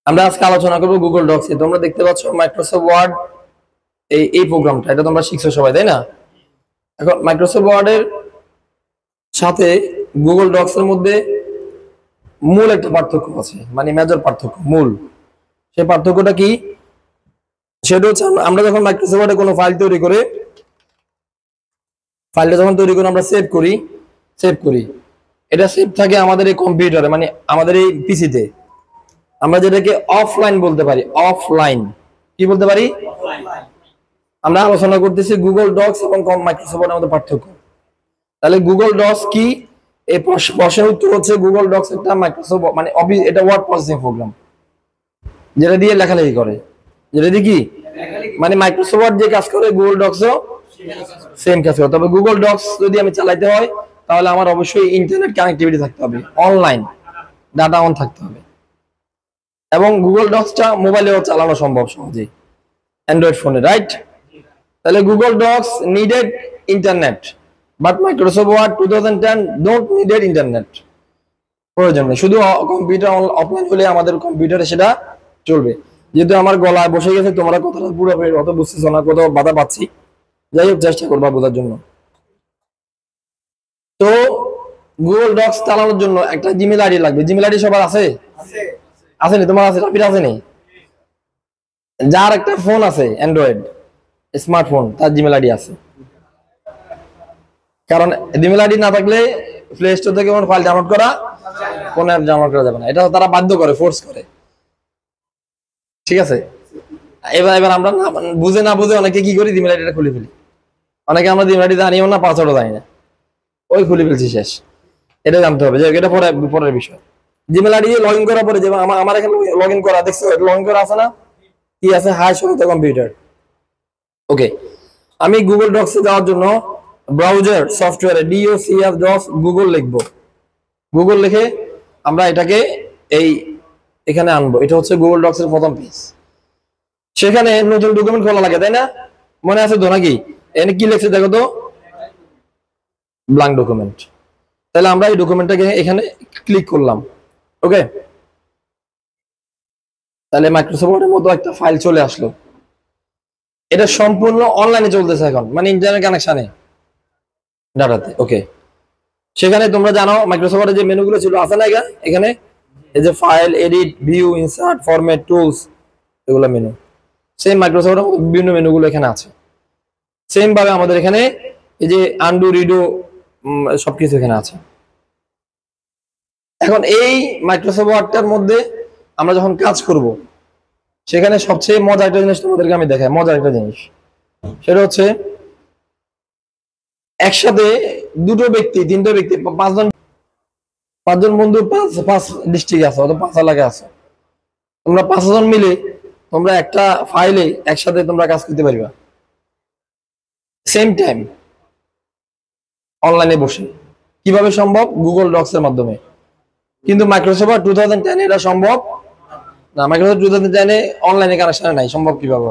আমরা আজকে আলোচনা করব গুগল ডক্স এ। তোমরা দেখতে পাচ্ছ মাইক্রোসফট ওয়ার্ড এই প্রোগ্রামটা, এটা তোমরা শিখছো সবাই, তাই না? এখন মাইক্রোসফট ওয়ার্ডের সাথে গুগল ডক্স এর মধ্যে মূল একটা পার্থক্য আছে, মানে মেজর পার্থক্য, মূল। সেই পার্থক্যটা কি? সেটা হচ্ছে আমরা যখন মাইক্রোসফট ওয়ার্ডে কোনো ফাইল তৈরি করে, ফাইলটা যখন তৈরি করে আমরা সেভ করি, এটা সেভ থাকে আমাদের এই কম্পিউটারে, মানে আমাদের এই পিসিতে। আমরা যেটাকে অফলাইন বলতে পারি। অফলাইন কি বলতে পারি? আমরা আলোচনা করতেছি গুগল ডক্স এবং মাইক্রোসফট ওয়ার্ডের মধ্যে পার্থক্য। তাহলে গুগল ডক্স কি? এই প্রশ্নের উত্তর হচ্ছে গুগল ডক্স একটা মাইক্রোসফট মানে এটা ওয়ার্ড প্রসেসিং প্রোগ্রাম, যেটা দিয়ে লেখালেখি করে। যেটা দিয়ে কি মানে মাইক্রোসফট ওয়ার্ড যে কাজ করে গুগল ডক্সও সেম কাজ করে। তবে গুগল ডক্স যদি আমি চালাইতে হয় তাহলে আমার অবশ্যই ইন্টারনেট কানেক্টিভিটি থাকতে হবে, অনলাইন ডাটা অন থাকতে হবে। এবং গুগল ডক্সটা মোবাইলেও চালানো সম্ভব সহজেই, অ্যান্ড্রয়েড ফোনে, রাইট? তাহলে Google Docs needed internet, but Microsoft Word 2010 don't needed internet. প্রয়োজন নেই, শুধু কম্পিউটার অফলাইন হলে আমাদের কম্পিউটারে সেটা চলবে। যেহেতু আমার গলায় বসে গেছে, তোমরা কথাটা পুরো অত বুঝতেছো না, কত বাধা পাচ্ছি, যাই হোক চেষ্টা করবা বোঝার জন্য। তো গুগল ডক্স চালানোর জন্য একটা জিমেল আইডি লাগবে। জিমেল আইডি সবার আছে? আছে নি? তোমার আছে? রাপির আছে নি? যার একটা ফোন আছে অ্যান্ড্রয়েড স্মার্টফোন, তার জিমেল আইডি আছে। কারণ জিমেল আইডি না থাকলে প্লে স্টোর থেকে কোনো ফাইল ডাউনলোড করা, কোন অ্যাপ ডাউনলোড করা যাবে না। এটা তারা বাধ্য করে, ফোর্স করে, ঠিক আছে? এবার আমরা বুঝে না বুঝে অনেকে কি করি, জিমেল আইডিটা খুলে ফেলি। অনেকে আমরা জিমেল আইডি জানিও না, পাসওয়ার্ডও জানি না, ওই খুলে ফেলছি, শেষ। এটা জানতে হবে যে এটা পরের বিষয়। জিমেল আইডি লগ ইন করার পরে, যেমন আমার এখানে লগ ইন করা, দেখছো লগ ইন করা আছে না? কি আছে? হাই সুরক্ষা কম্পিউটার। ওকে, আমি গুগল ডক্সে যাওয়ার জন্য ব্রাউজার সফটওয়্যারে DOCS গুগল লিখবো। গুগল লিখে আমরা এটাকে এখানে আনবো। এটা হচ্ছে গুগল ডক্স এর প্রথম পেজ। সেখানে নতুন ডকুমেন্ট খোলা লাগে, তাই না? মনে আছে তো নাকি? এখানে কি লিখছে দেখো তো, ব্ল্যাঙ্ক ডকুমেন্ট। তাহলে আমরা এই ডকুমেন্টটাকে এখানে ক্লিক করলাম। ওকে, তাহলে মাইক্রোসফট ওয়ার্ডের মতো একটা ফাইল চলে আসলো। এটা সম্পূর্ণ অনলাইনে চলতেছে এখন, মানে ইন্টারনেট কানেকশনে, ডাটাতে। ওকে, সেখানে তোমরা জানো মাইক্রোসফট ওয়ার্ডে যে মেনুগুলো ছিল আছে না এখানে, এই যে file, edit, view, insert, format, tools, এগুলো মেনু। সেম মাইক্রোসফট বিভিন্ন মেনুগুলো এখানে আছে। সেম ভাবে আমাদের এখানে এই যে আনডু, রিডো, সবকিছু এখানে আছে। এখন এই মাইক্রোসফট ওয়ার্ডটার মধ্যে আমরা যখন কাজ করব, সেখানে সবচেয়ে মজার একটা জিনিস তোমাদেরকে আমি দেখাই। মজার একটা জিনিস, সেটা হচ্ছে একসাথে দুটো ব্যক্তি, তিনটে ব্যক্তি, পাঁচজন বন্ধু, পাঁচ ডিস্ট্রিক্ট আছে, অথবা 5 এলাকায় আছে। তোমরা 5 জন মিলে তোমরা একটা ফাইলে একসাথে তোমরা কাজ করতে পারবা, সেম টাইম, অনলাইনে বসে। কিভাবে সম্ভব? গুগল ডক্স এর মাধ্যমে। কিন্তু মাইক্রোসফট 2010 এটা সম্ভব না। মাইক্রোসফট 2010 অনলাইনে কানেকশন নাই, সম্ভব কিভাবে?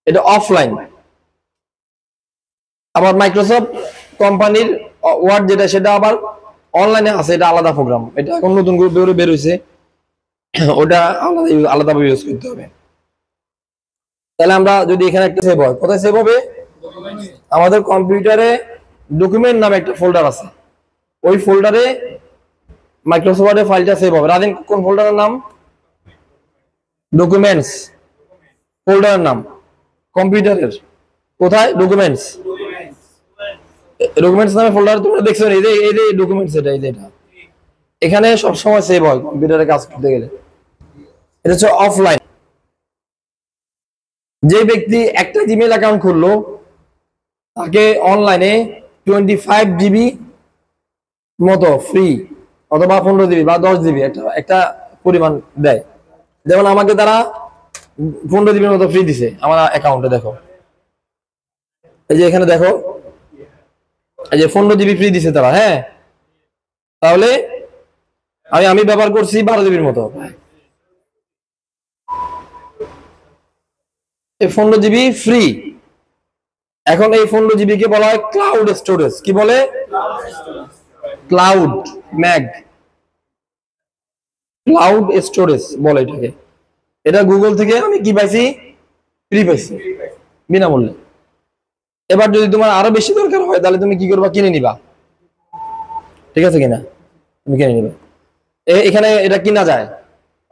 এটা অফলাইন। আবার মাইক্রোসফট কোম্পানির ওয়ার্ড যেটা, সেটা আবার অনলাইনে আছে, এটা আলাদা প্রোগ্রাম। এটা এখন নতুন করে বের হয়েছে, ওটা আলাদাভাবে ইউজ করতে হবে। তাহলে আমরা যদি এখানে একটা সেভ হয়, কোথায় সেভ হবে? আমাদের কম্পিউটারে ডকুমেন্ট নামে একটা ফোল্ডার আছে, ওই ফোল্ডারে মাইক্রোসফট ওয়ার্ডের ফাইলটা সেভ হবে। রাদিন, কোন ফোল্ডারের নাম? ডকুমেন্টস ফোল্ডারের নাম কম্পিউটারের। কোথায়? ডকুমেন্টস। ডকুমেন্টস নামে ফোল্ডার তোমরা দেখছো, এই যে ডকুমেন্টস, এটা এখানে সবসময় সেভ হয় কম্পিউটারে কাজ করতে গেলে। এটা হচ্ছে অফলাইন। যে ব্যক্তি একটা জিমেল অ্যাকাউন্ট খুললো, তাকে অনলাইনে 25 জিবি মতো ফ্রি, অথবা 15 জিবি বা 10 জিবি একটা পরিমাণ দেয়। যেমন আমাকে তারা 15 জিবির মতো ফ্রি দিছে আমার অ্যাকাউন্টে। দেখো এই যে এখানে দেখো, এই যে 15 জিবি ফ্রি দিছে তারা। হ্যাঁ, তাহলে আমি ব্যবহার করছি 12 জিবির মতো। এই 15 জিবি ফ্রি। এখন এই 15 জিবি কে বলা হয় ক্লাউড স্টোরেজ। কি বলে? ক্লাউড ম্যাগ, ক্লাউড স্টোরেজ বলে এটাকে। এটা গুগল থেকে আমি কি পাইছি, ফ্রি পাইছি বিনামূল্যে। এবার যদি তোমার আরো বেশি দরকার হয় তাহলে তুমি কি করবা, কিনে নিবা, ঠিক আছে কিনা, তুমি কিনে নিবা। এখানে এটা কিনা যায়,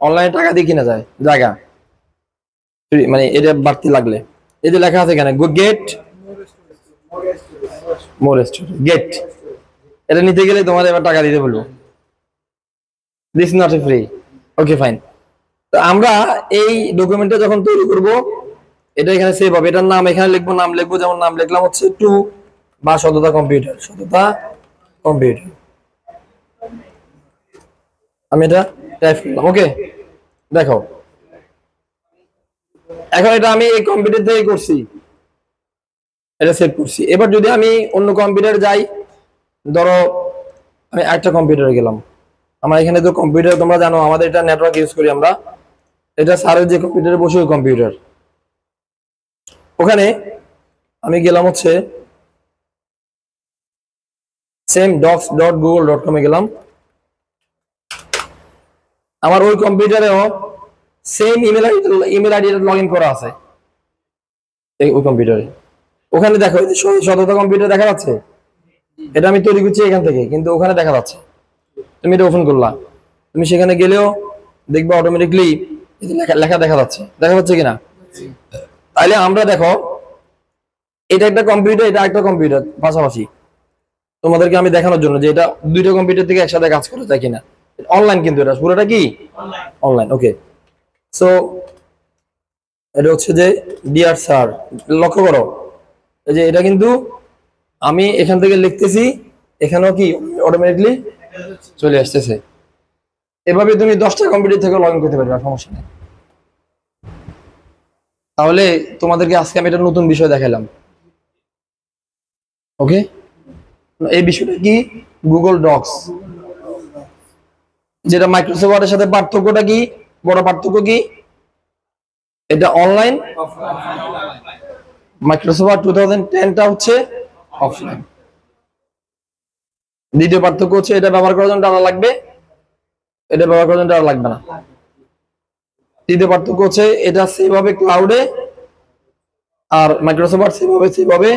অনলাইনে টাকা দিয়ে কিনা যায় জায়গা, মানে এটা বাড়তি লাগলে। এই যে লেখা আছে এখানে গেট মোর স্টোরেজ, গেট, এটা নিতে গেলে তোমার এবার টাকা দিতে বলবো। This not a free, okay fine. তো আমরা এই ডকুমেন্টটা যখন তৈরি করব, এটা এখানে সেভ হবে, এটার নাম এখানে লিখবো, নাম লিখবো, যেমন নাম লিখলাম হচ্ছে টু বা সততা কম্পিউটার, সততা কম্পিউটার, আমি এটা টাইপ করলাম, ওকে। দেখো এখন এটা আমি এই কম্পিউটার থেকে করছি, এটা সেভ করছি। এবার যদি আমি অন্য কম্পিউটার যাই, ধরো আমি একটা কম্পিউটারে গেলাম, আমার এখানে তো কম্পিউটার তোমরা জানো আমাদের এটা নেটওয়ার্ক ইউজ করি আমরা, এটা স্যারের যে কম্পিউটারে বসে ওই কম্পিউটার, ওখানে আমি গেলাম হচ্ছে সেম docs.google.com এ গেলাম। আমার ওই কম্পিউটারেও same email ID log in করা আছে এই ওই কম্পিউটারে। ওখানে দেখো এই যে সততা কম্পিউটার দেখা যাচ্ছে, এটা আমি তৈরি করছি এখান থেকে, কিন্তু ওখানে দেখা যাচ্ছে। তুমি এটা ওপেন করলা, তুমি সেখানে গেলেও দেখবা অটোমেটিকলি লেখা লেখা দেখা যাচ্ছে কিনা। তাইলে আমরা দেখো এটা একটা কম্পিউটার, এটা একটা কম্পিউটার পাশাপাশি, তোমাদেরকে আমি দেখানোর জন্য যে এটা দুইটা কম্পিউটার থেকে একসাথে কাজ করা যায় কিনা। অনলাইন, কিন্তু এটা পুরোটা কি অনলাইন, ওকে। সো এটা হচ্ছে যে ডিয়ার স্যার, লক্ষ্য করো এই যে এটা কিন্তু আমি এখান থেকে লিখতেছি, এখানেও কি অটোমেটিকলি চলে আসতেছে। এভাবে তুমি 10টা কম্পিউটার থেকে লগ ইন করতে পারবে, সমস্যা নেই। তাহলে তোমাদেরকে আজকে আমি একটা নতুন বিষয় দেখালাম, ওকে। এই বিষয়টা কি, গুগল ডক্স, যেটা মাইক্রোসফট ওয়ার্ডের সাথে পার্থক্যটা কি, বড় পার্থক্য কি, এটা অনলাইন, মাইক্রোসফট 2010টা হচ্ছে অফলাইন। দ্বিতীয় পার্থক্য হচ্ছে এটা ব্যবহার করার জন্য ডাটা লাগবে, এটা ব্যবহার করার জন্য ডাটা লাগবে না। তৃতীয় পার্থক্য হচ্ছে এটা সেভ হবে ক্লাউডে, আর মাইক্রোসফট সেভ হবে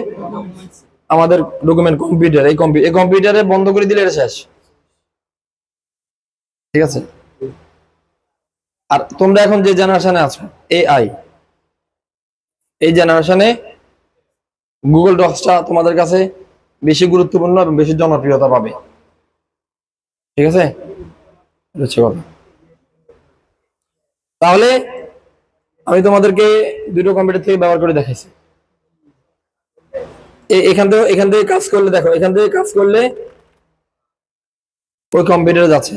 আমাদের ডকুমেন্ট কম্পিউটার। এই কম্পিউটারে বন্ধ করে দিলে এটা শেষ, ঠিক আছে। আর তোমরা এখন যে জেনারেশনে আছো এআই, এই জেনারেশনে গুগল ডক্সটা তোমাদের কাছে বেশি গুরুত্বপূর্ণ এবং বেশি জনপ্রিয়তা পাবে, ঠিক আছে, হচ্ছে কথা। তাহলে আমি তোমাদেরকে দুটো কম্পিউটার থেকে ব্যবহার করে দেখাইছি। এখান থেকে কাজ করলে দেখো, এখান থেকে কাজ করলে ওই কম্পিউটারে যাচ্ছে,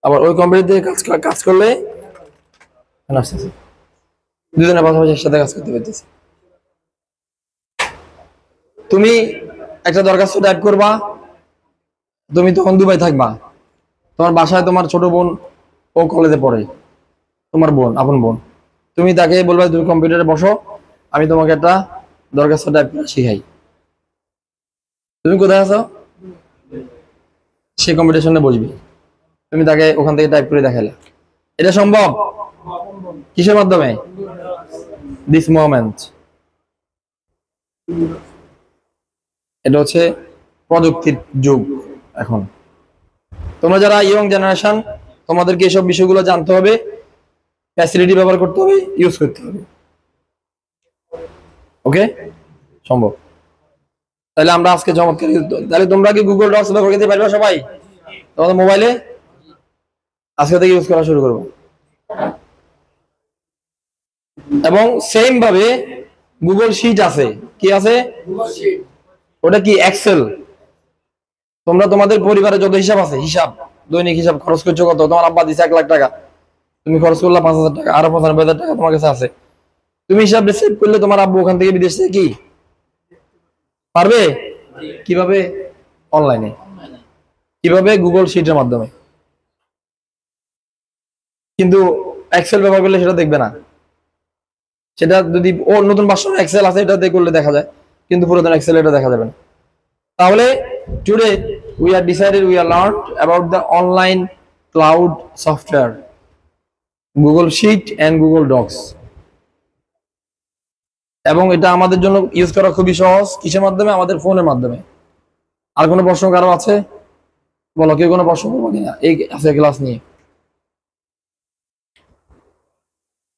আবার ওই কম্পিউটার থেকে কাজ করলে আসতেছে, দুজনের পাশাপাশি একসাথে কাজ করতে পারতেছি। তুমি একটা দরখাস্ত টাইপ করবা, তুমি তখন দুবাই থাকবা, তোমার বাসায় তোমার ছোট বোন ও কলেজে পড়ে, তোমার বোন, আপন বোন, তুমি তাকে বলবা তুমি কম্পিউটারে বসো, আমি তোমাকে একটা দরখাস্ত টাইপ করে শিখাই। তুমি কোথায় আছো, সে কম্পিউটার সামনে বসবি, তুমি তাকে ওখান থেকে টাইপ করে দেখালে। এটা সম্ভব কিসের মাধ্যমে, দিস মোমেন্ট। এটা হচ্ছে প্রযুক্তির যুগ এখন। তোমরা যারা ইয়ং জেনারেশন, তোমাদেরকে এসব বিষয়গুলো জানতে হবে, ফ্যাসিলিটি ব্যবহার করতে হবে, ইউজ করতে হবে, ওকে, সম্ভব। তাহলে আমরা আজকে চমৎকার, তাহলে তোমরা কি গুগল ডক্স ব্যবহার করতে পারবে সবাই তোমাদের মোবাইলে, আজকে থেকে ইউজ করা শুরু করবো। এবং সেম ভাবে গুগল শিট আছে, কি আছে, ওটা কি এক্সেল। তোমরা তোমাদের পরিবারে যত হিসাব আছে, হিসাব দৈনিক হিসাব, খরচ করছো কত, তোমার আব্বা দিচ্ছে 1 লাখ টাকা, তুমি খরচ করলা 5,000 টাকা, আরো 95,000 টাকা তোমার কাছে আছে, তুমি হিসাব সেভ করলে তোমার আব্বু ওখান থেকে বিদেশ থেকে কি পারবে, কিভাবে, অনলাইনে, কিভাবে, গুগল শিটের মাধ্যমে। কিন্তু এক্সেল ব্যবহার করলে সেটা দেখবে না, সেটা যদি ও নতুন ভার্সন এক্সেল আছে এটা দিয়ে করলে দেখা যায়, কিন্তু পুরাতন এক্সেল এটা দেখা যাবে না। তাহলে today we are decided, we are learned about the online cloud software. Google sheet and Google Docs. এবং এটা আমাদের জন্য ইউজ করা খুবই সহজ। কিসের মাধ্যমে? আমাদের ফোনের মাধ্যমে। আর কোনো প্রশ্ন কারো আছে? বলো, কেউ কোনো প্রশ্ন করবো কিনা এই আছে ক্লাস নিয়ে?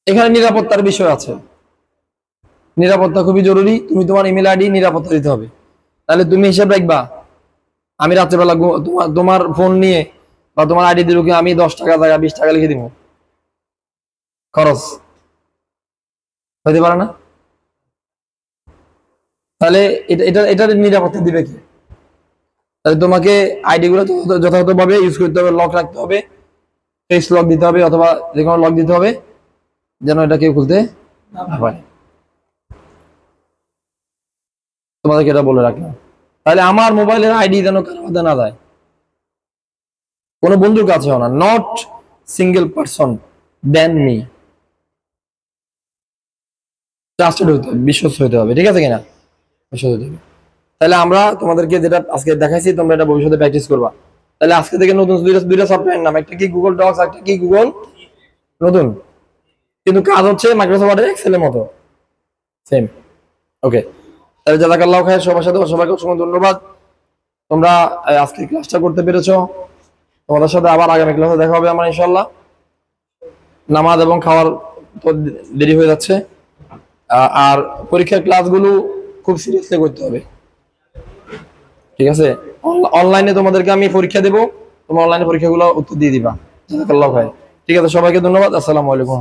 এখানে নিরাপত্তার বিষয় আছে। নিরাপত্তা খুবই জরুরি। তুমি তোমার ইমেল আইডি নিরাপত্তা দিতে হবে। তাহলে তুমি হিসাব রাখবা, আমি রাত্রেবেলা তোমার ফোন নিয়ে বা তোমার আইডি দিয়ে ঢুকে আমি 10 টাকা জায়গা 20 টাকা লিখে দিব, খরচ হইতে পারে না? তাহলে এটার নিরাপত্তা দিবে কি? তাহলে তোমাকে আইডি গুলো যথাযথভাবে ইউজ করতে হবে, লক রাখতে হবে, ফেস লক দিতে হবে অথবা যে কোনো লক দিতে হবে, যেন এটা কেউ খুলতে না পারে। তোমাদেরকে এটা বলে রাখলাম। তাহলে আমার মোবাইলের আইডি যেন কারো হাতে না যায়, কোনো বন্ধুর কাছেও না। Not single person than me. Trusted হতে হবে, বিশ্বস্ত হতে হবে, ঠিক আছে কিনা? বিশ্বস্ত হতে হবে। তাহলে আমরা তোমাদেরকে যেটা আজকে দেখাইছি তোমরা এটা ভবিষ্যতে প্র্যাকটিস করবা। তাহলে আজকে থেকে নতুন দুইটা সফটওয়্যার নাম, একটা কি গুগল ডক্স, একটা কি গুগল নতুন, কিন্তু কাজ হচ্ছে মাইক্রোসফট ওয়ার্ডের এক্সেলের মতো সেম। ওকে, তাহলে জাযাকাল্লাহু খাইর। সবার সাথে সবাইকে অসংখ্য ধন্যবাদ। তোমরা আজকে ক্লাসটা করতে পেরেছো। তোমাদের সাথে আবার আগামী ক্লাসে দেখা হবে আমার ইনশাআল্লাহ। নামাজ এবং খাওয়ার তো দেরি হয়ে যাচ্ছে। আর পরীক্ষার ক্লাসগুলো খুব সিরিয়াসলি করতে হবে, ঠিক আছে? অনলাইনে তোমাদেরকে আমি পরীক্ষা দেবো, তোমরা অনলাইনে পরীক্ষাগুলো উত্তর দিয়ে দিবা। জাযাকাল্লাহু খাইর। ঠিক আছে, সবাইকে ধন্যবাদ। আসসালামু আলাইকুম।